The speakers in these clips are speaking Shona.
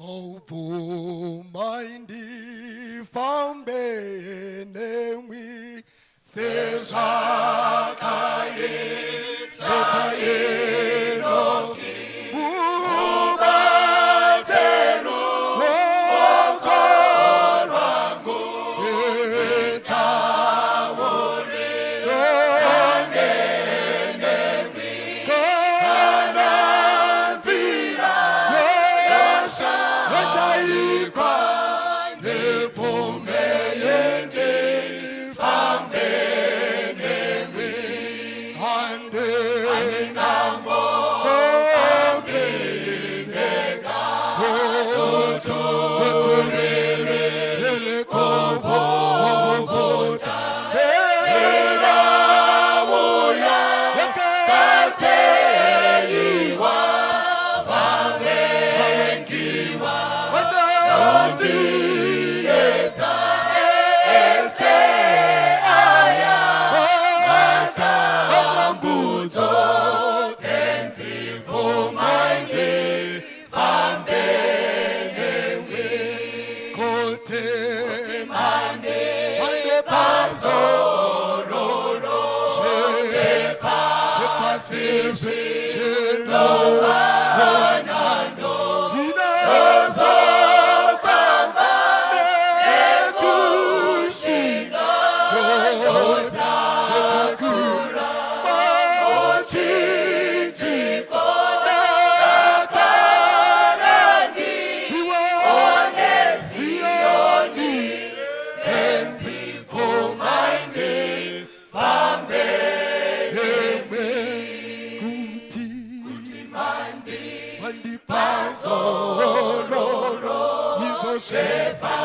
Ovumandi fambenemi sezakaye tataye noki ubatero okorango etawore enenemi kananzira yesha yesaikwa nepomeyende fambenemi ande aminambo fambenega otorere kovota erawoya kateiwa vavengiwa vanodieta ese aya mata ambuto tenzi pomainge fambenemi kote mande pazororo shepa sirse sheloa hanando dinazo famba ekushina kota kura mochijiko nakarani onesioni tenzi pomainge fambenemi kuti mandi pazororo izo shepa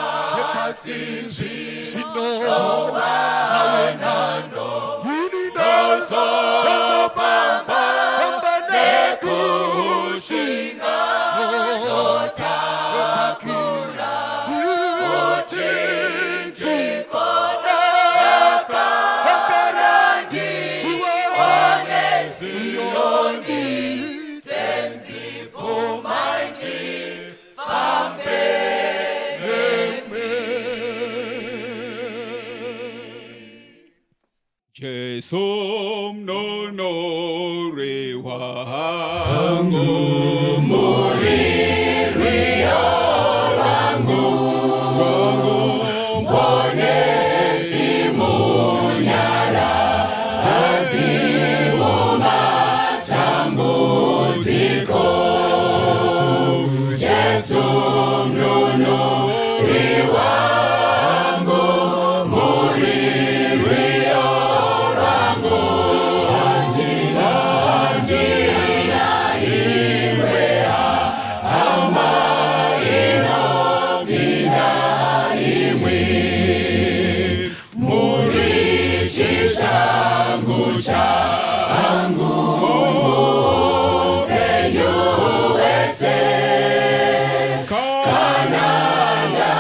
sisi shinoa hawenando uninazo famba nekushina kota kura uchinjiko nakarani onesioni tenzi pomaingi fambenemi. Jesom no rewa hangu Muri ria rangu mbone simunyara tazimoma tambuziko Jesu mnono riwangu muri ria rangu andina imwea ama ino bina imwi muri chishangu changu penyu ese kananda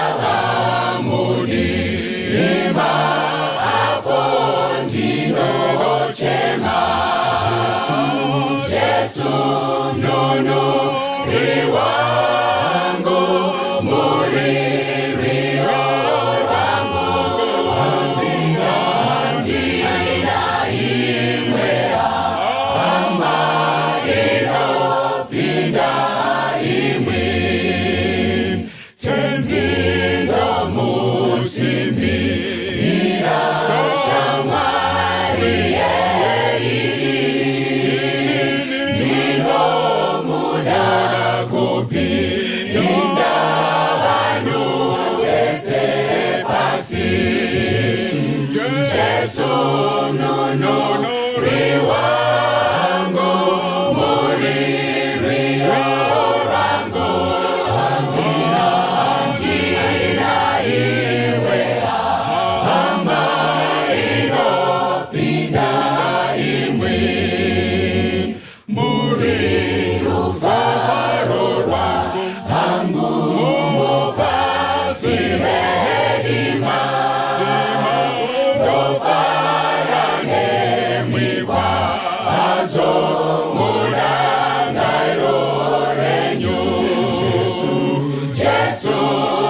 Jesu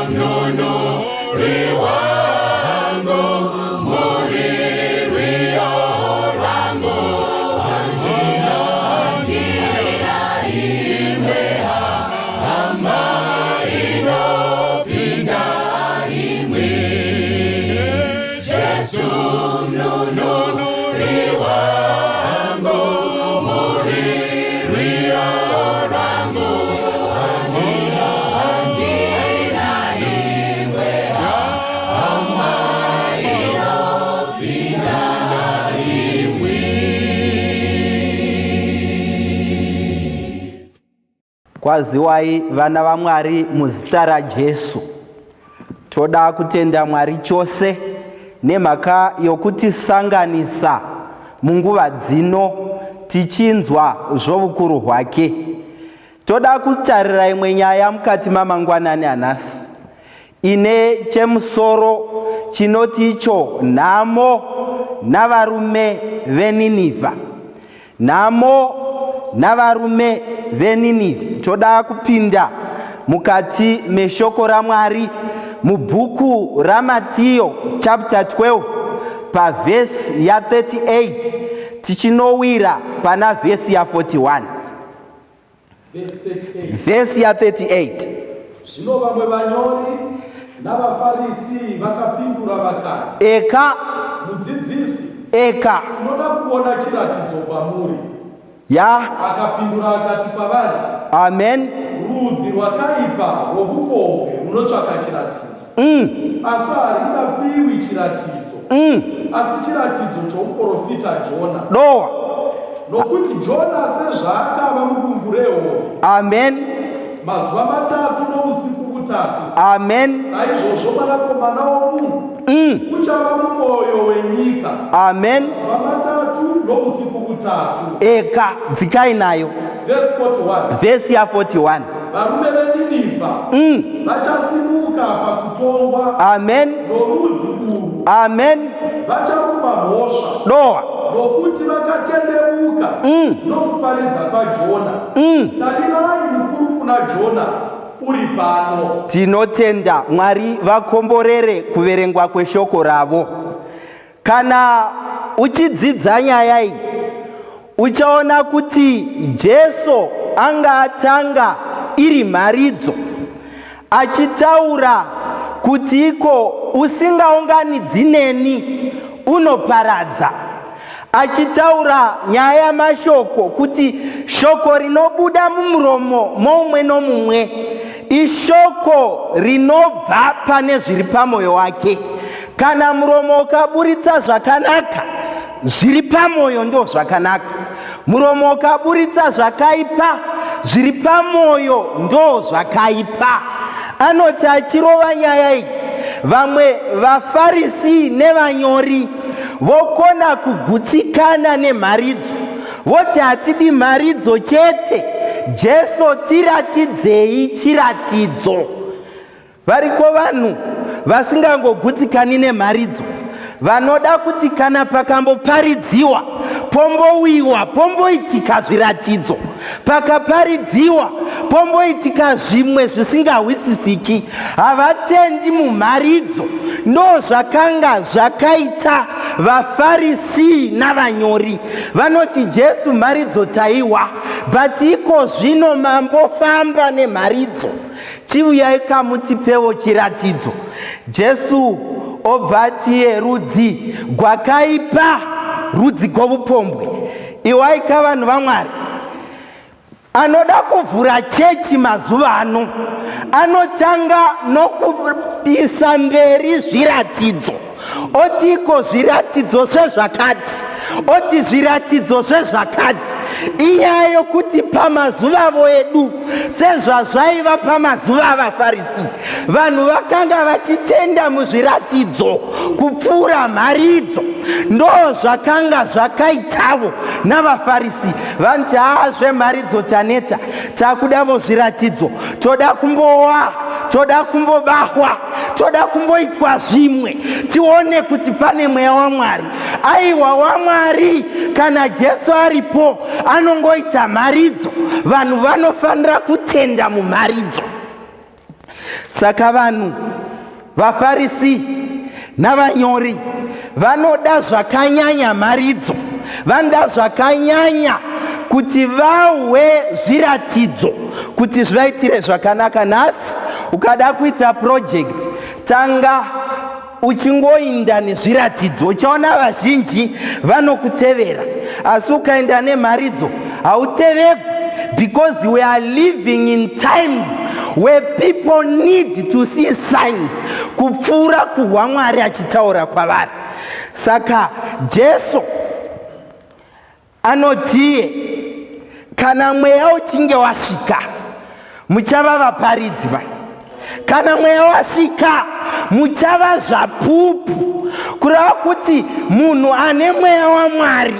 mnunuri wangu, mulirio wangu, andira imwe hama inopinda imwe. Jesu mnunuri wangu, mulirio wangu, andira imwe hama inopinda imwe. Kwaziwai vana vaMwari muzita raJesu. Toda kutenda Mwari chose nemhaka yokutisanganisa munguva dzino tichinzwa zvobukuru hwake. Toda kutarira imwe nyaya mukati mamangwanani anhasi ine chemusoro chinoti icho nhamo navarume veNinevha. Nhamo navarume veNinevha. Toda kupinda mukati meshoko raMwari mubhuku raMatiyo chapter 12 pavhesi ya 38 tichinowira pana vhesi ya 41. Vhesi ya 38. Zvino vamwe vanyori navaFarisi vakapindura vakati, Eka, mudzidzisi, eka, tinoda kuona chiratidzo kwamuri. ya, Akapindura akati kwavari, amen, rudzi rwakaipa rwokupohwe runotsvaka chiratidzo, asi haringapiwi chiratidzo, asi chiratidzo chouprofita Jona. doa, Nokuti Jona sezvaakava mudumbu rehove amen, mazuva 3 nousiku 3, amen, saizvozvo mwanakomana womunhu uchava mumwoyo wenyika amen, mazuva 3 nousiku 3. eka, dzikai nayo. Verse 41. Vhesi ya 41. Varume veNinevha vachasimuka pakutongwa Amen, norudzi urwu, amen, vacharumba mhosva doa, nokuti vakatendeuka nokuparidza kwaJona. Tarirai, mukuru kuna Jona uri pano. tinotenda Mwari vakomborere kuverengwa kweshoko ravo. Kana uchidzidza nyaya iyi uchaona kuti Jesu anga atanga iri mharidzo achitaura kuti iko usingaunganidzi neni unoparadza, achitaura nyaya yamashoko kuti shoko rinobuda mumuromo moumwe nomumwe ishoko rinobva pane zviri pamwoyo wake. Kana muromo ukaburitsa zvakanaka, zviri pamwoyo ndo zvakanaka. Muromo ukaburitsa zvakaipa, zviri pamwoyo ndo zvakaipa. Anoti achirova nyaya iyi, vamwe vaFarisi nevanyori vokona kugutsikana nemharidzo, voti hatidi mharidzo chete, Jesu tiratidzei chiratidzo. Variko vanhu vasingangogutsikani nemharidzo, vanoda kuti kana pakamboparidziwa pombowiwa pomboitika zviratidzo, pakaparidziwa pomboitika zvimwe zvisingahwisisiki. Havatendi mumharidzo. Ndo zvakanga zvakaita vaFarisi navanyori. Vanoti Jesu mharidzo taiwa, but iko zvino mambofamba nemharidzo, chiuyai kamutipewo chiratidzo. Jesu obva atiye rudzi gwakaipa, rudzi gwovupombwe. Iwaika vanhu vaMwari, anoda kuvhura chechi mazuva ano anotanga nokuisa mberi zviratidzo. Oti iko zviratidzo zvezvakati, oti zviratidzo zvezvakati. Inyaya yokuti pamazuva avo edu sezvazvaiva pamazuva avaFarisi, vanhu vakanga vachitenda muzviratidzo kupfuura mharidzo. Ndo zvakanga zvakaitavo navaFarisi. Vanti zvemharidzo taneta, takudavo zviratidzo, toda kumbowa, toda kumbobahwa, toda kumboitwa zvimwe tione kuti pane mweya waMwari. Aiwa, waMwari kana Jesu aripo anongoita mharidzo. Vanhu vanofanira kutenda mumharidzo. Saka vanhu vaFarisi navanyori vanoda zvakanyanya mharidzo, vanoda zvakanyanya kuti vahwe zviratidzo kuti zvivaitire zvakanaka. Nhasi ukada kuita project, tanga uchingoinda nezviratidzo, uchaona vazhinji vanokutevera. Asi ukaenda nemharidzo hautevegwi, because we are living in times where people need to see signs, kupfuura kuhwa Mwari achitaura kwavari. Saka Jesu anotiye, kana mweya uchinge wasvika muchava vaparidzi. Kana mweya wasvika muchava zvapupu, kureva kuti munhu ane mweya waMwari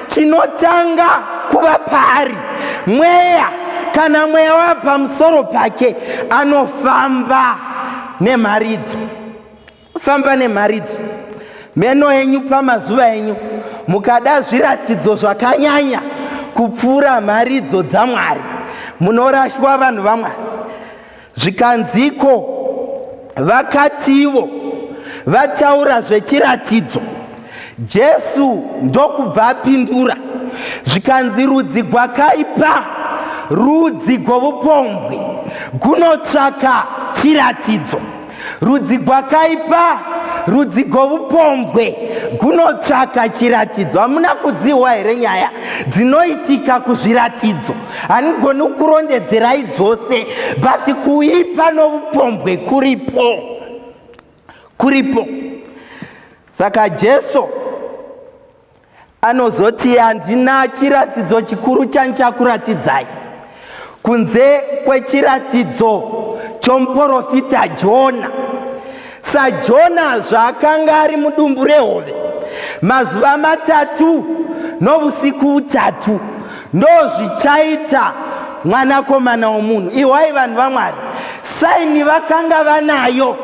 chinotanga kuva paari mweya. Kana mweya wapamusoro pake anofamba nemharidzo, famba nemharidzo. Meno enyu pamazuva enyu mukada zviratidzo zvakanyanya kupfuura mharidzo dzaMwari, munorashwa vanhu vaMwari. Zvikanziko vakativo vataura zvechiratidzo, Jesu ndokubva apindura zvikanzi rudzi rwakaipa, rudzi rwovupombwe gunotsvaka chiratidzo. Rudzi rwakaipa, rudzi rwovupombwe gunotsvaka chiratidzo. Hamuna kudziwa here nyaya dzinoitika kuzviratidzo? Handigoni kurondedzerai dzose, but kuipa novupombwe kuripo. Saka Jesu anozoti, handina chiratidzo chikuru chandichakuratidzai kunze kwechiratidzo chomuprofita Jona. SaJona zvaakanga ari mudumbu rehove mazuva 3 nousiku 3 ndozvichaita mwanakomana womunhu. Iwai vanhu vaMwari, saini vakanga vanayo,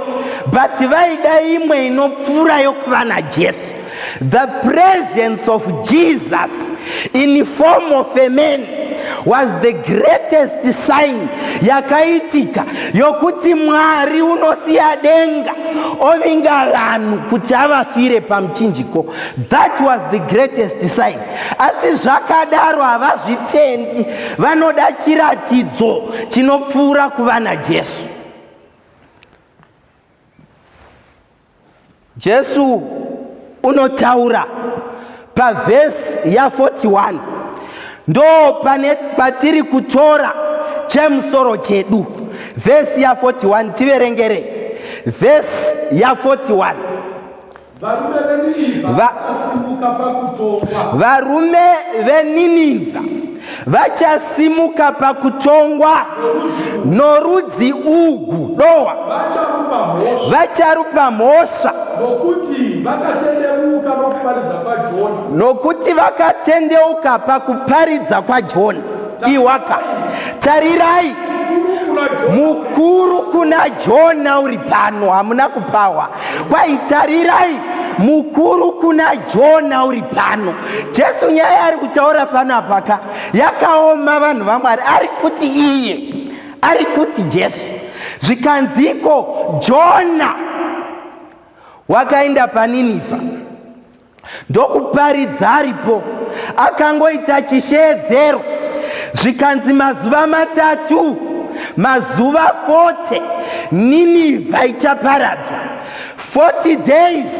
but vaida imwe inopfuura yokuva naJesu. The presence of Jesus in form of a man was the greatest sign yakaitika yokuti Mwari unosiya denga ovinga vanhu kuti avafire pamuchinjiko. That was the greatest sign. Asi zvakadaro havazvitendi, vanoda chiratidzo chinopfuura kuva naJesu. Jesu unotaura pavhesi ya41, ndo patiri kutora chemusoro chedu. Vhesi ya41 tiverengere. Vhesi ya41. Varume veNinivha vachasimuka pakutongwa norudzi ugu dowa, vacharupa mhosva nokuti vakatendeuka pakuparidza kwaJona. Iwaka, tarirai, mukuru kuna Jona uri pano. Hamuna kupawa. Kwai tarirai, mukuru kuna Jona uri pano. Jesu nyaya ari kutaura pano apaka yakaoma vanhu vaMwari. Ari kuti iye, ari kuti Jesu. Zvikanziko Jona wakaenda paNinivha ndokuparidza aripo, akangoita chisheedzero. Zvikanzi mazuva 3, mazuva 40 Ninivha ichaparadzwa. 40 days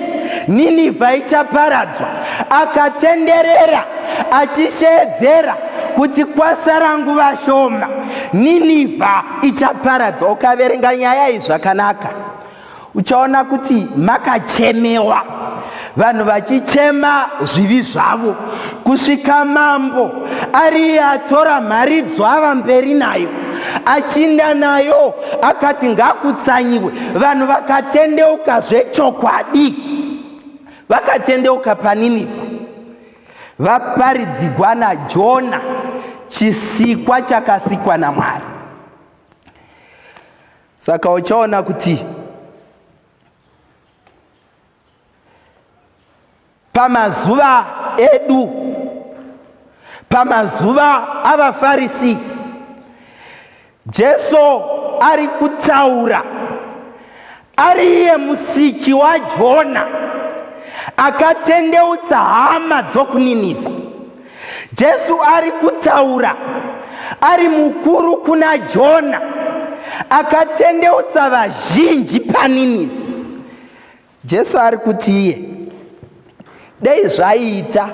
Ninivha ichaparadzwa. Akatenderera achisheedzera kuti kwasara nguva shoma Ninivha ichaparadzwa. Ukaverenga nyaya iyi zvakanaka uchaona kuti makachemewa, vanhu vachichema zvivi zvavo, kusvika mambo ari atora mharidzo ava mberi nayo achinda nayo akati ngakutsanyiwe. Vanhu vakatendeuka zvechokwadi, vakatendeuka paNinivha, vaparidzigwa naJona, chisikwa chakasikwa naMwari. Saka uchaona kuti pamazuva edu, pamazuva avaFarisi, Jesu ari kutaura ari iye musiki waJona akatendeutsa hama dzokuNinevha. Jesu ari kutaura ari mukuru kuna Jona, akatendeutsa vazhinji paNinevha. Jesu ari kuti iye dei zvaita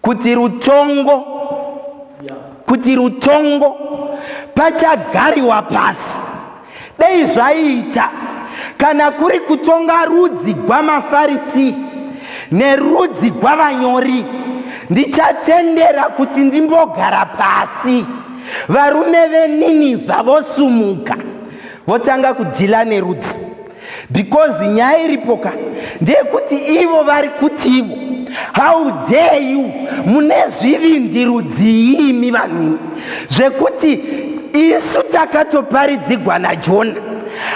kuti rutongo pachagariwa pasi, dei zvaita kana kuri kutonga rudzi rwamaFarisi nerudzi rwavanyori, ndichatendera kuti ndimbogara pasi. Varume veNinevha vosumuka votanga kudhila nerudzi, because nyaya iripoka ndeyekuti ivo vari kuti ivo, how dare you, mune zvivindi rudzi imi vanhu, zvekuti isu takatoparidzigwa naJona,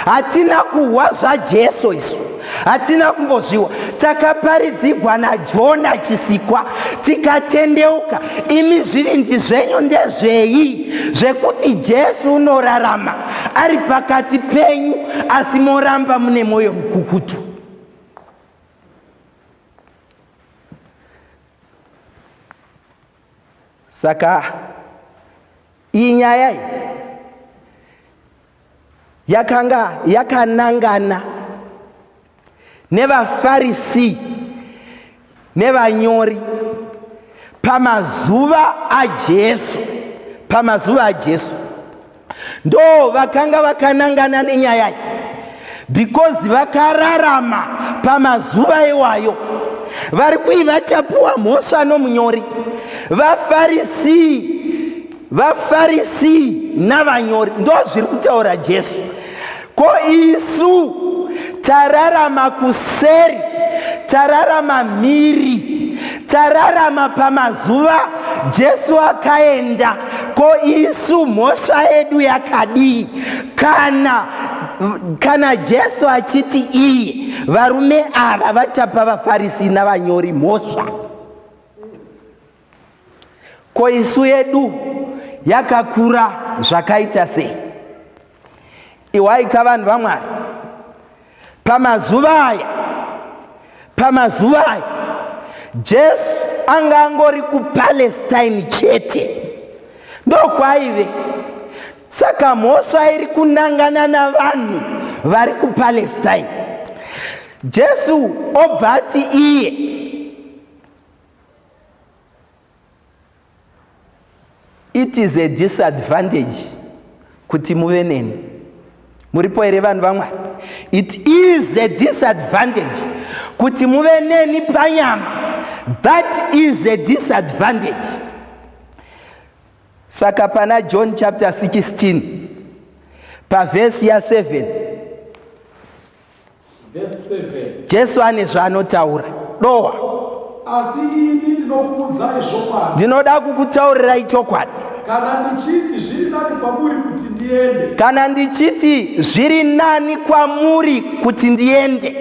hatina kuhwa zvaJesu, isu hatina kumbozviwa, takaparidzigwa naJona chisikwa tikatendeuka. Imi zvivindi zvenyu ndezvei zvekuti Jesu unorarama ari pakati penyu, asi moramba mune mwoyo mukukutu. Saka iyi nyaya yakanga yakanangana nevaFarisi nevanyori pamazuva aJesu. Ndo vakanga vakanangana nenyaya iyi because vakararama pamazuva iwayo. Vari kui vachapuwa mhosva nomunyori, vaFarisi navanyori. Ndo zviri kutaura Jesu. Ko isu tararama kuseri, tararama mhiri, tararama pamazuva Jesu akaenda. Ko isu mhosva yedu yakadii kana Jesu achiti iye varume ava vachapa vaFarisi navanyori mhosva? Ko isu yedu yakakura zvakaita sei? Iwaika vanhu vaMwari, pamazuva aya Jesu anga angori kuPalestine chete, ndokwaive. Saka mhosva iri kunangana navanhu vari kuPalestine. Jesu obva ati iye it is a disadvantage kuti muve neni. Muripo here vanhu vaMwari? It is a disadvantage kuti muve neni panyama. That is a disadvantage. Saka pana John chapter 16 pavhesi ya 7 Jesu ane zvaanotaura. Dowa, asi ini ndinokuudzai chokwadi, ndinoda kukutaurirai chokwadi. Kana ndichiti zviri nani kwamuri kuti ndiende,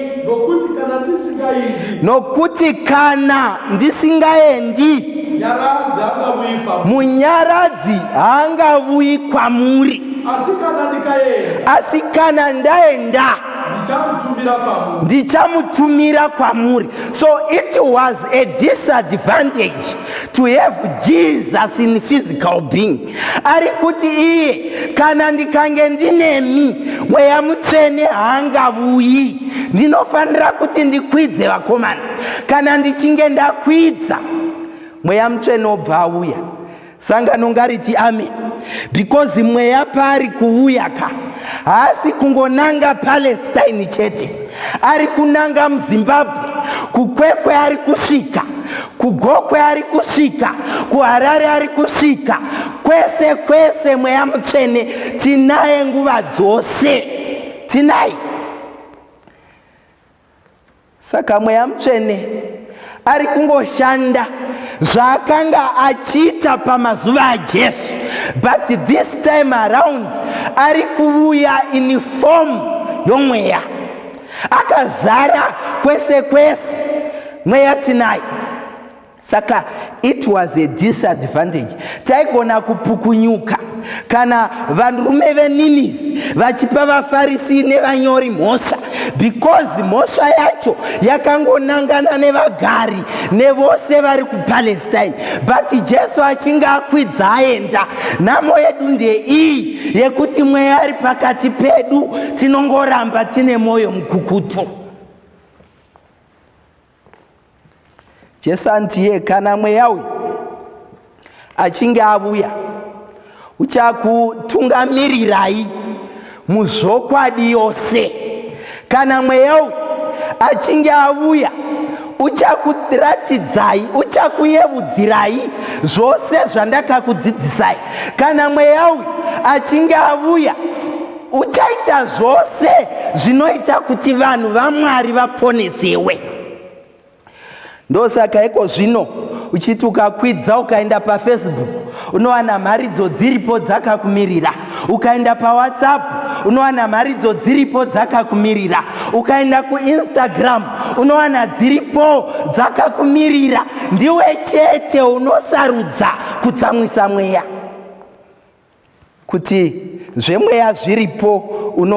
nokuti kana ndisingaendi munyaradzi haangavuyi kwamuri, asi kana ndaenda ndichamutumira kwamuri. So it was a disadvantage to have Jesus in physical being. Ari kuti iye kana ndikange ndinemi mweya mutsvene haangavuyi, ndinofanira kuti ndikwidze vakomana. Kana ndichinge ndakwidza mweya mutsvene obva auya. Sangano ngariti amen. Because mweya pari kuuya ka haasi kungonanga Palestine chete, ari kunanga muZimbabwe, kukwekwe ari kusvika, kugokwe ari kusvika, kuHarare ari kusvika, kwese kwese mweya mutsvene tinaye nguva dzose, tinaye. Saka mweya mutsvene ari kungoshanda zvaakanga achiita pamazuva aJesu, but this time around ari kuuya in form yomweya, akazara kwese kwese, mweya tinaye. Saka it was a disadvantage. Taigona kupukunyuka kana varume veNinive vachipa vaFarisi nevanyori mhosva, because mhosva yacho yakangonangana nevagari nevose vari kuPalestine. But Jesu achinge akwidza aenda, nhamo yedu ndeiyi yekuti mweya ari pakati pedu tinongoramba tine mwoyo mukukutu. Jesu antiye kana mweya uyu achinge avuya uchakutungamirirai muzvokwadi yose. Kana mweya uyu achinge avuya uchakuratidzai, uchakuyevudzirai zvose zvandakakudzidzisai. Kana mweya uyu achinge avuya uchaita zvose zvinoita kuti vanhu vaMwari vaponesewe. Ndosaka iko zvino uchiti ukakwidza ukaenda paFacebook unowana mharidzo dziripo dzakakumirira, ukaenda paWhatsApp unowana mharidzo dziripo dzakakumirira, ukaenda kuInstagram unowana dziripo dzakakumirira. Ndiwe chete unosarudza kutsamwisa mweya. Kuti zvemweya zviripo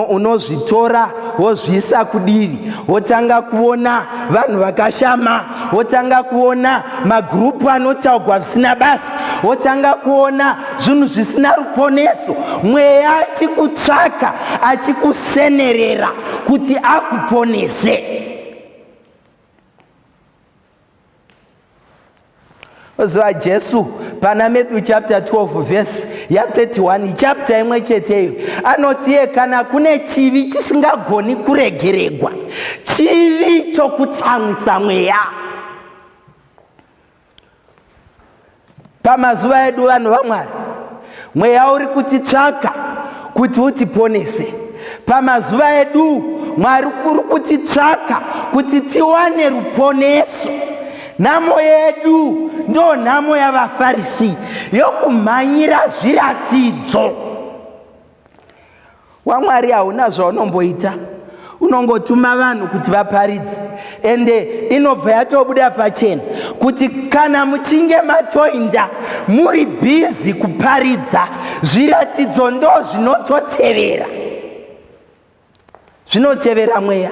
unozvitora wozviisa kudivi, wotanga kuona vanhu vakashama, wotanga kuona magrupu anotaugwa zvisina basa, wotanga kuona zvinhu zvisina ruponeso. Mweya achikutsvaka, achikusenerera kuti akuponese. Oziva Jesu pana Matthew chapter 12 verse ya 31, chapter imwe cheteyo, anoti kana kune chivi chisingagoni kuregeregwa, chivi chokutsamwisa mweya. Pamazuva edu vanhu vaMwari, mweya uri kutitsvaka kuti utiponese. Pamazuva edu Mwari uri kutitsvaka kuti tiwane ruponeso. Nhamo yedu ndo nhamo yavaFarisi yokumhanyira zviratidzo. waMwari hauna zvaunomboita, unongotuma vanhu kuti vaparidze, ende inobva yatobuda pachena kuti kana muchinge matoinda muri bhizi kuparidza, zviratidzo ndo zvinototevera. Zvinotevera mweya.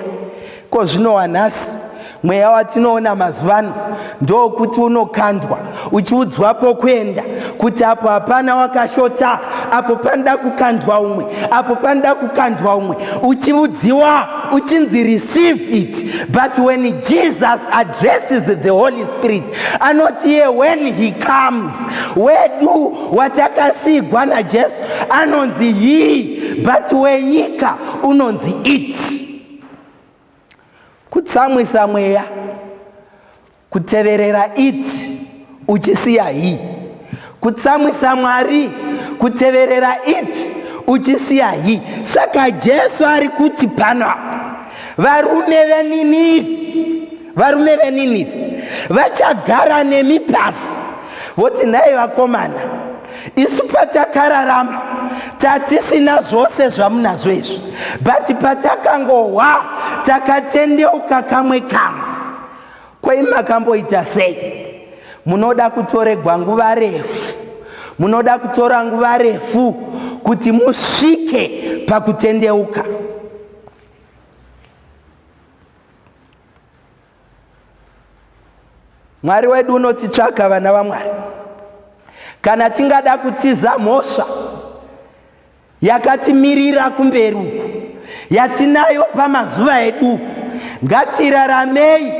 Ko zvinowa nhasi mweya watinoona mazuvano ndokuti unokandwa uchiudzwa pokuenda, kuti apo hapana wakashota, apo panoda kukandwa umwe, apo panoda kukandwa umwe, uchiudziwa uchinzi receive it. But when Jesus addresses the Holy Spirit, anoti when he comes, wedu watakasigwa naJesu anonzi he, but wenyika unonzi it. Kutsamwisa mweya, kuteverera it uchisiya he. Kutsamwisa Mwari, kuteverera it uchisiya he. Saka Jesu ari kuti pano varume veNinive vachagara nemipasi voti nhai vakomana, isu patakararama tatisina zvose zvamunazvo izvi, but patakangohwa takatendeuka kamwe kamwe. Kwai makamboita sei? Munoda kutoregwa nguva refu, munoda kutora nguva refu kuti musvike pakutendeuka. Mwari wedu unotitsvaka vana vaMwari. Kana tingada kutiza mhosva yakatimirira kumberi uku, yatinayo pamazuva edu, ngatiraramei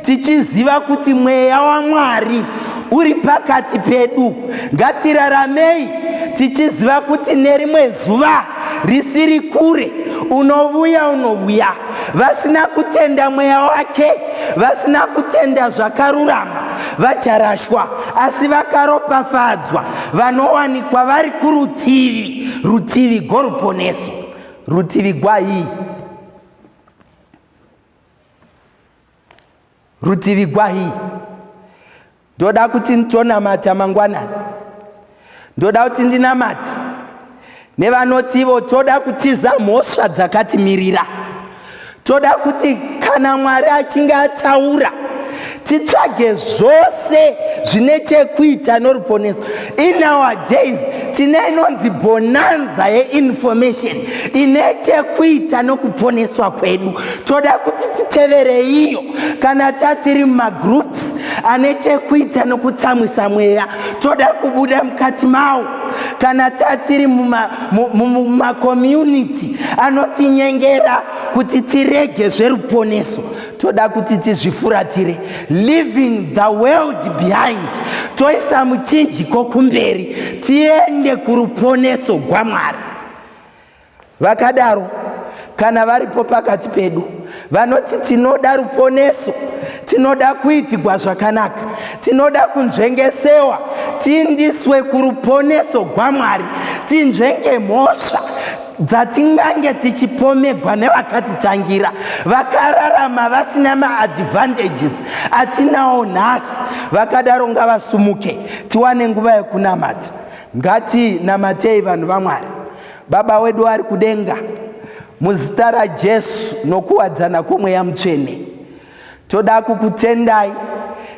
tichiziva kuti mweya waMwari uri pakati pedu. Ngatiraramei tichiziva kuti nerimwe zuva risiri kure unovuya. Vasina kutenda mweya wake, vasina kutenda zvakarurama vacharashwa, asi vakaropafadzwa vanowanikwa vari kurutivi goruponeso, rutivi gwai. Rutivi gwai. Ndoda kuti nditonamata mangwanani, ndoda kuti ndinamate nevanotivo toda kutiza mhosva dzakatimirira. Toda kuti kana Mwari achinge ataura titsvage zvose zvine chekuita noruponeso. In our days tine inonzi bonanza yeinformation ine chekuita nokuponeswa kwedu. Toda kuti titevere iyo kana tatiri mumagroups ane chekuita nokutsamwisa mweya. Toda kubuda mukati mawo kana tatiri mumacommunity anotinyengera kuti tirege zveruponeso. Toda kuti tizvifuratire, leaving the world behind, toisa muchinjiko kumberi, tiende kuruponeso rwaMwari. Vakadaro kana varipo pakati pedu vanoti tinoda ruponeso, tinoda kuitirwa zvakanaka, tinoda kunzvengesewa, tiindiswe kuruponeso rwaMwari, tinzvenge mhosva dzatingange tichipomegwa nevakatitangira, vakararama vasina maadvantages atinawo nhasi. Vakadaro ngavasumuke, tiwane nguva yekunamata. Ngatinamatei vanhu vaMwari. Baba wedu ari kudenga, muzita raJesu nokuwadzana kwomweya mutsvene, toda kukutendai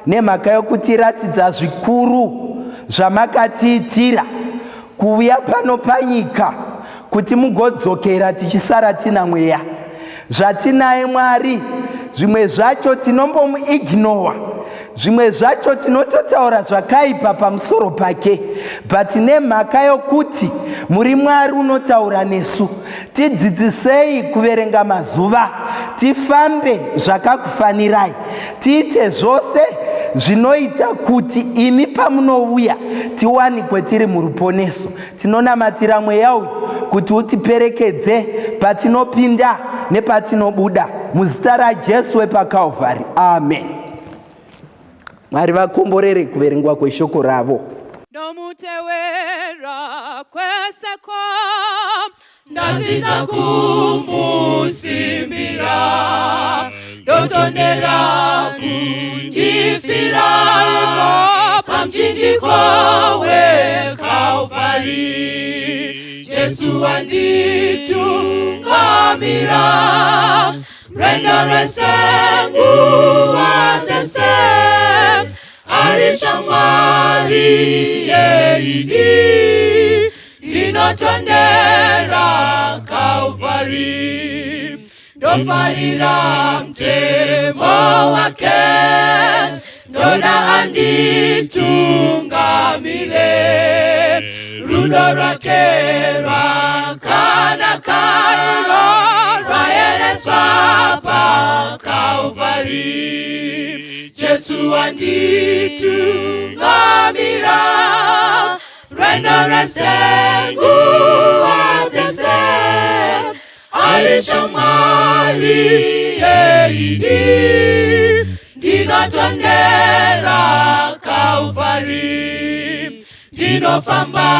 nemhaka yokutiratidza zvikuru zvamakatiitira kuuya pano panyika kuti mugodzokera tichisara tina mweya. Zvatinaye Mwari, zvimwe zvacho tinombomuignora, zvimwe zvacho tinototaura zvakaipa pamusoro pake, but nemhaka yokuti muri Mwari unotaura nesu, tidzidzisei kuverenga mazuva, tifambe zvakakufanirai, tiite zvose zvinoita kuti imi pamunouya tiwanikwe tiri muruponeso. Tinonamatira mweya uyu kuti utiperekedze patinopinda nepatinobuda, muzita raJesu wepaKalvari, amen. Mwari vakomborere kuverengwa kweshoko ravo. Ndomutewera kweseko ndaziza kumusimbira, ndotondera kundifira pamchinjiko weKalvari. Jesu wanditungamira, rwendo rwese nguva dzese, ari shamwari yeini, ndinotondera Kalvari. Ndofarira mtemo wake, ndoda anditungamire, rudo rwake rwakanaka, rwaereswa paKalvari. Jesu anditungamira, rwendo rwese nguva dzese, ari shamwari yeini, ndinotondera Kalvari. Ndinofamba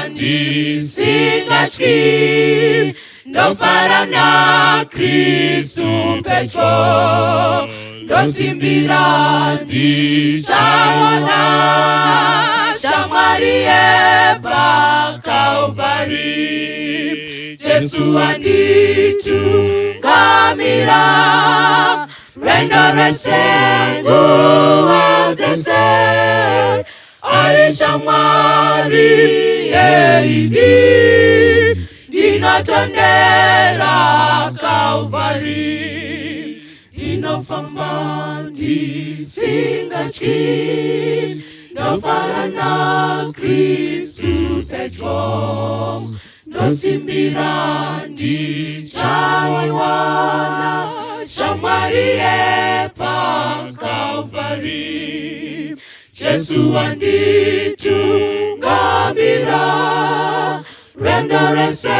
ndisingatyi, ndofara naKristu pedyo, ndosimbira ndichaona shamwari yepaKalvari. Jesu anditungamira, rwendo rwese nguva dzese, ari shamwari yeini, ndinotondera Kalvari. Ndinofamba ndisingatyi, ndofara naKristu pedyo, ndosimbira ndichaona shamwari yepaKalvari. Jesu anditungamira, rwendo rwese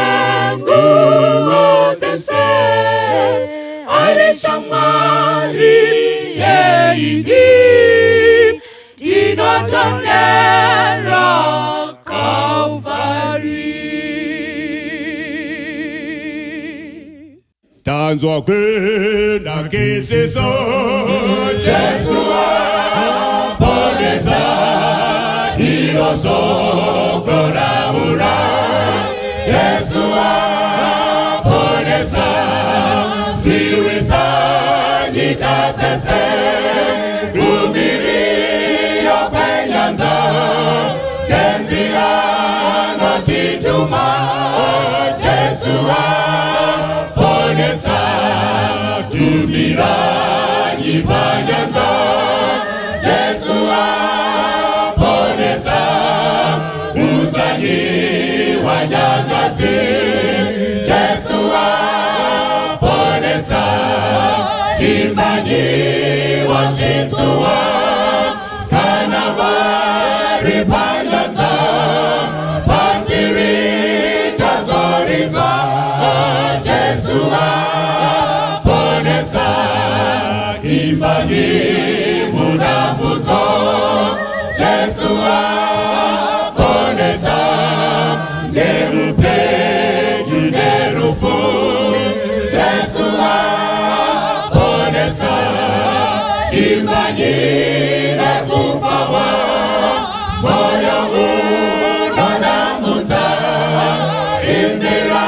nguva dzese, ari shamwari yeini, ndinotondera Kalvari. Tanzwa kwenda kisiso, Jesu aponesa, hirozo korahura. Jesu aponesa, ziwisa nyika dzese, kumiri yokwenyanza, tenzi ano huruma, Yesu aponesa, tumira yibanyanza, Yesu aponesa, uzanyi wanyagazi, Yesu aponesa, imani washintua, kanavari banyanza, pasiri chazoriza, Yesu aponesa, imani munamuzo, Yesu aponesa, ngeupe yunerufu, Yesu aponesa, imani nakufawa, moyo unonamuza, indira